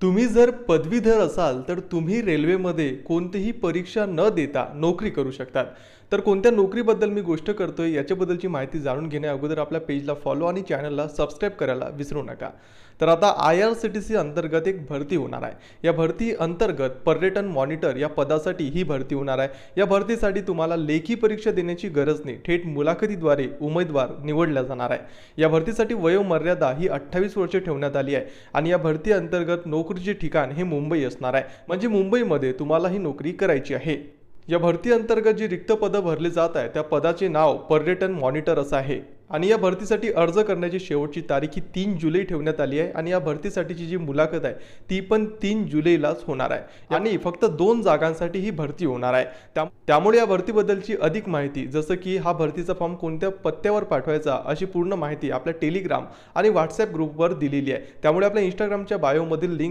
तुम्ही जर पदवीधर असाल तर तुम्ही रेल्वेमध्ये कोणतीही परीक्षा न देता नोकरी करू शकतात. तर कोणत्या नोकरीबद्दल मी गोष्ट करतोय याच्याबद्दलची माहिती जाणून घेण्या अगोदर आपल्या पेजला फॉलो आणि चॅनलला सबस्क्राईब करायला विसरू नका. तर आता IRCTC अंतर्गत एक भरती होणार आहे. या भरती अंतर्गत पर्यटन मॉनिटर या पदासाठी ही भरती होणार आहे. या भरतीसाठी तुम्हाला लेखी परीक्षा देण्याची गरज नाही, थेट मुलाखतीद्वारे उमेदवार निवडला जाणार आहे. या भरतीसाठी वयोमर्यादा ही 28 वर्षे ठेवण्यात आली आहे आणि या भरती अंतर्गत नोकरीचे ठिकाण हे मुंबई असणार आहे. म्हणजे मुंबईमध्ये तुम्हाला ही नोकरी करायची आहे. या भरती अंतर्गत जी रिक्त पदं भरली जात आहे त्या पदाचे नाव पर्यटन मॉनिटर असं आहे आणि या भरतीसाठी अर्ज करण्याची शेवटची तारीख ही 3 जुलै ठेवण्यात आली आहे आणि या भरतीसाठीची जी मुलाखत आहे ती पण 3 जुलैलाच होणार आहे आणि फक्त 2 जागांसाठी ही भरती होणार आहे. त्यामुळे या भरतीबद्दलची अधिक माहिती, जसं की हा भरतीचा फॉर्म कोणत्या पत्त्यावर पाठवायचा अशी पूर्ण माहिती आपल्या टेलिग्राम आणि व्हॉट्सॲप ग्रुपवर दिलेली आहे. त्यामुळे आपल्या इंस्टाग्रामच्या बायोमधील लिंक